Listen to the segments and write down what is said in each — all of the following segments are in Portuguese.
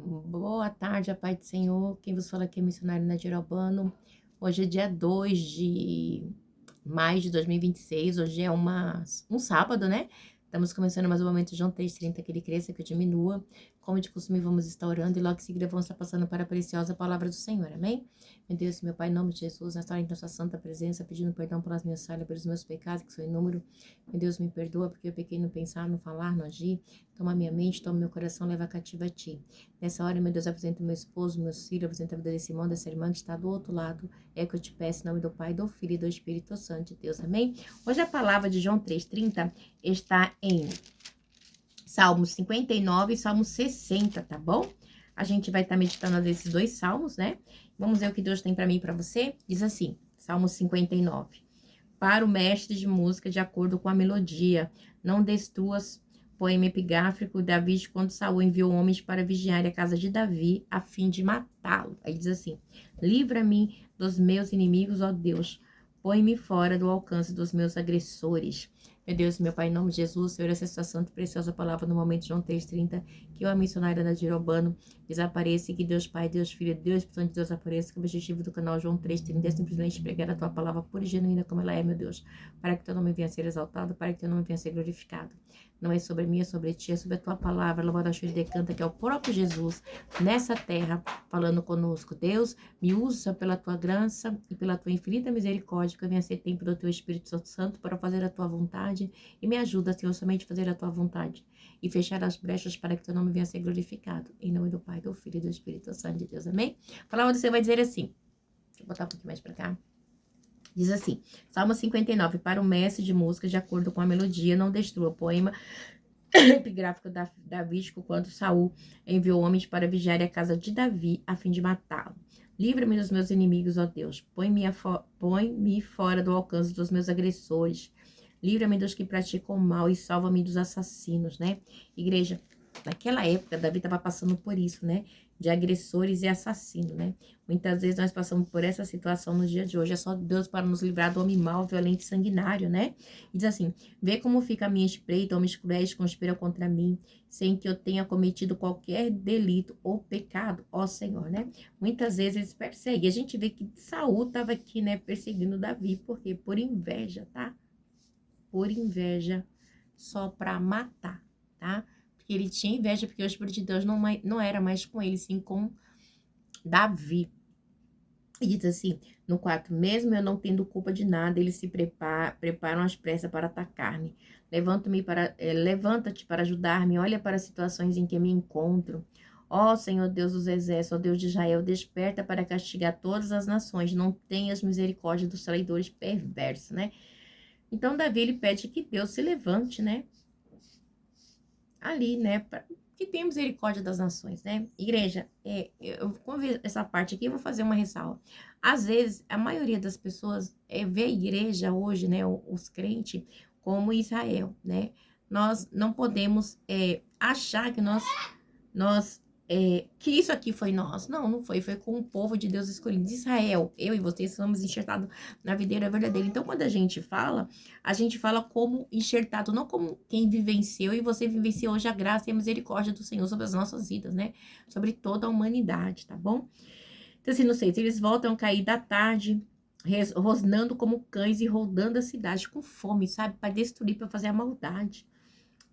Boa tarde, a paz do Senhor. Quem vos fala aqui é missionário Nadir Albano. Hoje é dia 2 de maio de 2026. Hoje é um sábado, né? Estamos começando mais um momento João 3:30, que ele cresça, que eu diminua. Como de costume, vamos estar orando e logo em seguida vamos estar passando para a preciosa palavra do Senhor. Amém? Meu Deus, meu Pai, em nome de Jesus, nesta hora em nossa santa presença, pedindo perdão pelas minhas falhas, pelos meus pecados, que são em número. Meu Deus, me perdoa porque eu pequei no pensar, no falar, no agir. Toma minha mente, toma meu coração, leva cativa a Ti. Nessa hora, meu Deus, apresento meu esposo, meus filhos, apresento a vida desse irmão, dessa irmã que está do outro lado. É que eu te peço em nome do Pai, do Filho e do Espírito Santo de Deus. Amém? Hoje a palavra de João 3:30 está em Salmos 59 e Salmos 60, tá bom? A gente vai estar meditando nesses dois salmos, né? Vamos ver o que Deus tem para mim e para você. Diz assim, Salmos 59. Para o mestre de música, de acordo com a melodia, não destruas. Poema epigráfico, Davi, quando Saul enviou homens para vigiar a casa de Davi, a fim de matá-lo. Aí diz assim, livra-me dos meus inimigos, ó Deus, põe-me fora do alcance dos meus agressores. Meu Deus, meu Pai, em nome de Jesus, Senhor, essa santa e preciosa palavra no momento de João 3:30, que eu, a missionária da Dirobano, desapareça e que Deus Pai, Deus Filho, Deus Espírito Santo de Deus apareça, que o objetivo do canal João 3:30 é simplesmente pregar a tua palavra pura e genuína como ela é, meu Deus, para que teu nome venha a ser exaltado, para que teu nome venha a ser glorificado. Não é sobre mim, é sobre ti, é sobre a tua palavra, louvado a de decanta, que é o próprio Jesus, nessa terra, falando conosco. Deus, me usa pela tua graça e pela tua infinita misericórdia, que eu venha ser tempo do teu Espírito Santo para fazer a tua vontade, e me ajuda, Senhor, somente a fazer a tua vontade, e fechar as brechas para que teu nome venha a ser glorificado. Em nome do Pai, do Filho e do Espírito Santo de Deus, amém? A palavra do Senhor vai dizer assim, deixa eu botar um pouquinho mais para cá. Diz assim, Salmo 59, para o mestre de música, de acordo com a melodia, não destrua. Poema epigráfico davídico, quando Saul enviou homens para vigiar a casa de Davi, a fim de matá-lo. Livra-me dos meus inimigos, ó Deus. Põe-me fora do alcance dos meus agressores. Livra-me dos que praticam mal e salva-me dos assassinos, né? Igreja, naquela época, Davi estava passando por isso, né? De agressores e assassinos, né? Muitas vezes nós passamos por essa situação nos dias de hoje. É só Deus para nos livrar do homem mau, violento e sanguinário, né? E diz assim, vê como fica a minha espreita, homens cruéis conspiram contra mim, sem que eu tenha cometido qualquer delito ou pecado, ó Senhor, né? Muitas vezes eles perseguem. A gente vê que Saul estava aqui, né, perseguindo Davi, porque por inveja, tá? Por inveja, só para matar, tá? Porque ele tinha inveja, porque o Espírito de Deus não era mais com ele, sim com Davi. E diz assim, no 4, mesmo eu não tendo culpa de nada, eles se preparam às pressas para atacar-me. Levanta-te para ajudar-me, olha para as situações em que me encontro. Ó Senhor Deus dos exércitos, ó Deus de Israel, desperta para castigar todas as nações, não tenhas misericórdia dos traidores perversos, né? Então, Davi, ele pede que Deus se levante, né? Ali, né? Que tenha misericórdia das nações, né? Igreja, eu vou ver essa parte aqui, eu vou fazer uma ressalva. Às vezes, a maioria das pessoas vê a igreja hoje, né? Os crentes, como Israel, né? Nós não podemos achar que que isso aqui foi nós. Não, não foi. Foi com o povo de Deus escolhido. De Israel, eu e vocês somos enxertados na videira verdadeira. Então, quando a gente fala como enxertado, não como quem vivenciou. E você vivenciou hoje a graça e a misericórdia do Senhor sobre as nossas vidas, né? Sobre toda a humanidade, tá bom? Então, assim, não sei, eles voltam a cair da tarde, rosnando como cães e rodando a cidade com fome, sabe? Para destruir, para fazer a maldade.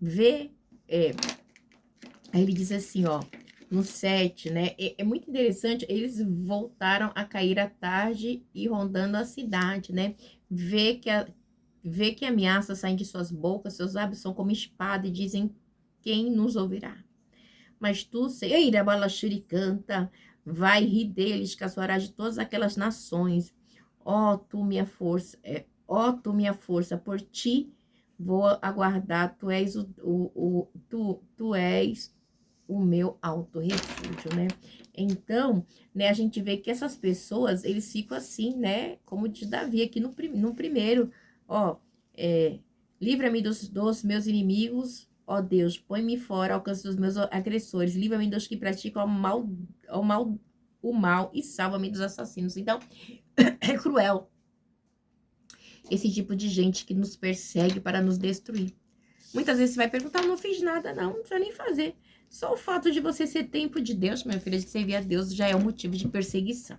Aí ele diz assim, ó, no 7, né? É muito interessante, eles voltaram a cair à tarde e rondando a cidade, né? Vê que ameaças saem de suas bocas, seus lábios são como espada e dizem, quem nos ouvirá? Mas tu, Seira Balaxuri, canta, vai rir deles, caçoarás de todas aquelas nações. Ó, tu minha força, tu minha força, por ti vou aguardar, tu és tu és o meu alto refúgio, né? Então, né, a gente vê que essas pessoas, eles ficam assim, né? Como de Davi aqui no primeiro, ó, livra-me dos meus inimigos, ó Deus, põe-me fora, alcance dos meus agressores, livra-me dos que praticam o mal e salva-me dos assassinos. Então, é cruel esse tipo de gente que nos persegue para nos destruir. Muitas vezes você vai perguntar, eu não fiz nada, não precisa nem fazer. Só o fato de você ser tempo de Deus, minha filha, de servir a Deus, já é um motivo de perseguição.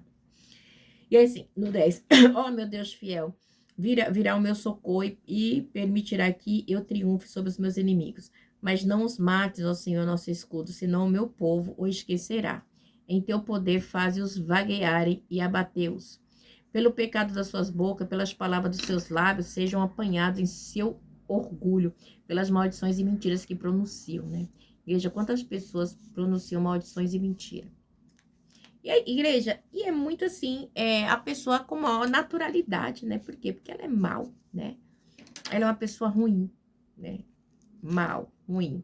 E aí, assim, no 10, ó meu Deus fiel, virá o meu socorro e permitirá que eu triunfe sobre os meus inimigos. Mas não os mates, ó Senhor, nosso escudo, senão o meu povo o esquecerá. Em teu poder faze-os vaguearem e abatê-os. Pelo pecado das suas bocas, pelas palavras dos seus lábios, sejam apanhados em seu orgulho, pelas maldições e mentiras que pronunciam, né? Veja quantas pessoas pronunciam maldições e mentiras. E a igreja, e é muito assim, a pessoa com maior naturalidade, né? Por quê? Porque ela é mal, né? Ela é uma pessoa ruim, né? Mal, ruim,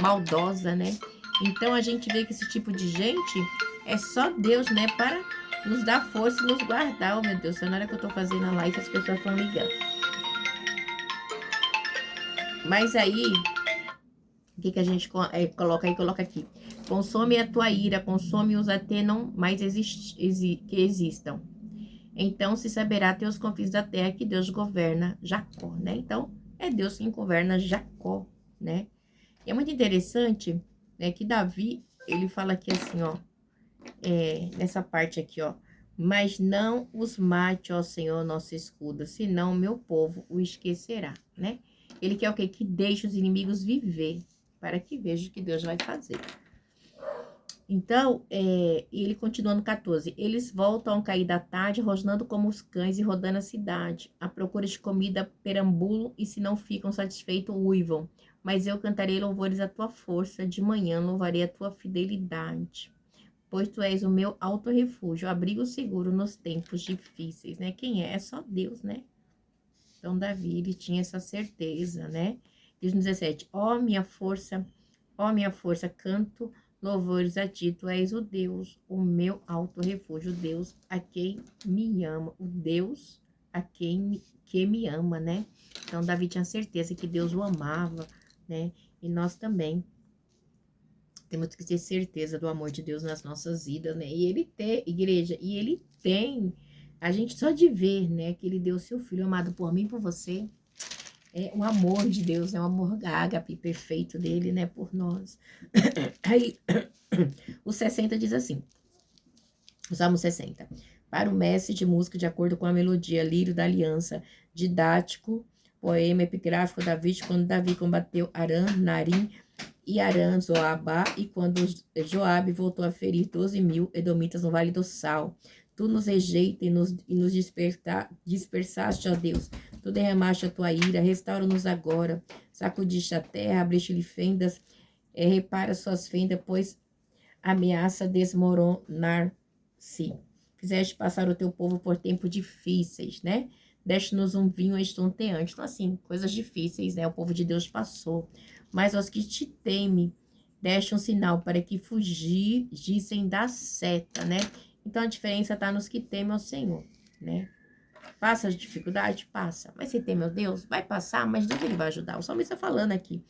maldosa, né? Então a gente vê que esse tipo de gente é só Deus, né? Para nos dar força e nos guardar. Oh, meu Deus, na hora que eu tô fazendo a live, as pessoas estão ligando. Mas aí, o que a gente coloca aí? Coloca aqui. Consome a tua ira, consome-os até não mais que existam. Então se saberá teus confins da terra que Deus governa Jacó, né? Então, é Deus quem governa Jacó, né? E é muito interessante, né, que Davi, ele fala aqui assim, ó, nessa parte aqui, ó, mas não os mate, ó Senhor, nosso escudo, senão o meu povo o esquecerá, né? Ele quer o quê? Que deixe os inimigos viver, para que veja o que Deus vai fazer. Então, ele continua no 14. Eles voltam ao cair da tarde, rosnando como os cães e rodando a cidade. À procura de comida, perambulam e, se não ficam satisfeitos, uivam. Mas eu cantarei louvores à tua força, de manhã louvarei a tua fidelidade. Pois tu és o meu alto refúgio, abrigo seguro nos tempos difíceis, né? Quem é? É só Deus, né? Então, Davi, ele tinha essa certeza, né? Diz no 17, ó minha força, canto louvores a ti, tu és o Deus, o meu alto refúgio, o Deus a quem me ama, o Deus a quem que me ama, né? Então, Davi tinha certeza que Deus o amava, né? E nós também temos que ter certeza do amor de Deus nas nossas vidas, né? E ele tem, igreja, e ele tem, a gente só de ver, né, que ele deu o seu filho amado por mim e por você, é o amor de Deus, é o amor ágape perfeito dele, né, por nós. Aí, o 60 diz assim, o Salmo 60. Para o mestre de música, de acordo com a melodia, lírio da aliança, didático, poema epigráfico Davi, quando Davi combateu Aram, Narim e Aram, Zoabá, e quando Joabe voltou a ferir 12.000 edomitas no Vale do Sal. Tu nos rejeita e nos dispersaste, ó Deus. Tu derramaste a tua ira, restaura-nos agora. Sacudiste a terra, abriste-lhe fendas, repara suas fendas, pois ameaça desmoronar-se. Fizeste passar o teu povo por tempos difíceis, né? Deste-nos um vinho estonteante. Então, assim, coisas difíceis, né? O povo de Deus passou. Mas aos que te temem, deste um sinal para que fugissem da seta, né? Então, a diferença está nos que temem ao Senhor, né? Passa as dificuldades? Passa. Mas você teme ao Deus? Vai passar, mas Deus ele vai ajudar. O salmista está falando aqui.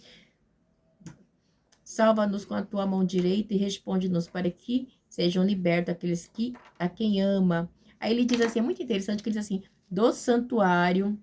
Salva-nos com a tua mão direita e responde-nos para que sejam libertos aqueles que a quem ama. Aí ele diz assim, é muito interessante que ele diz assim, do santuário,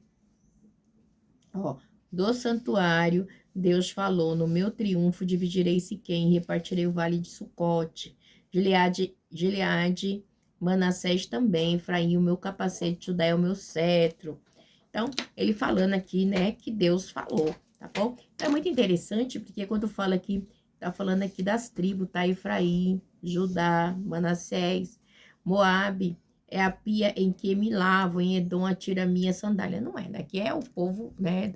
ó, do santuário, Deus falou, no meu triunfo dividirei Siquém, repartirei o vale de Sucote, Gileade, Manassés também, Efraim, o meu capacete, Judá é o meu cetro. Então, ele falando aqui, né, que Deus falou, tá bom? Então, é muito interessante, porque quando fala aqui, tá falando aqui das tribos, tá? Efraim, Judá, Manassés, Moabe, é a pia em que me lavo, em Edom atira minha sandália. Não é, né? Aqui é o povo, né,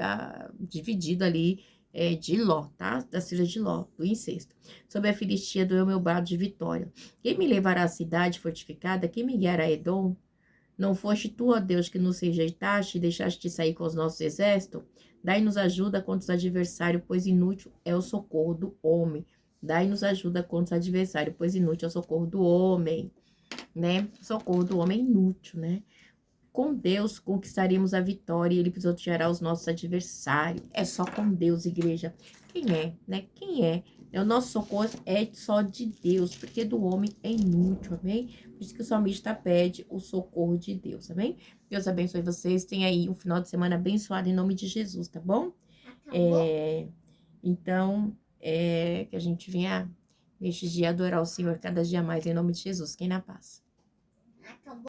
dividido ali, de Ló, tá? Das filhas de Ló, do incesto. Sob a Filistia doeu meu brado de vitória. Quem me levará à cidade fortificada? Quem me guiará a Edom? Não foste tu, ó Deus, que nos rejeitaste e deixaste de sair com os nossos exércitos? Dai-nos ajuda contra os adversários, pois inútil é o socorro do homem. Dai-nos ajuda contra os adversários, pois inútil é o socorro do homem, né? Socorro do homem é inútil, né? Com Deus conquistaremos a vitória e ele pisoteará os nossos adversários. É só com Deus, igreja. Quem é, né? Quem é? O nosso socorro é só de Deus, porque do homem é inútil, amém? Por isso que o salmista pede o socorro de Deus, amém? Deus abençoe vocês. Tenha aí um final de semana abençoado em nome de Jesus, tá bom? Então, Que a gente venha neste dia adorar o Senhor cada dia mais, em nome de Jesus. Quem na paz.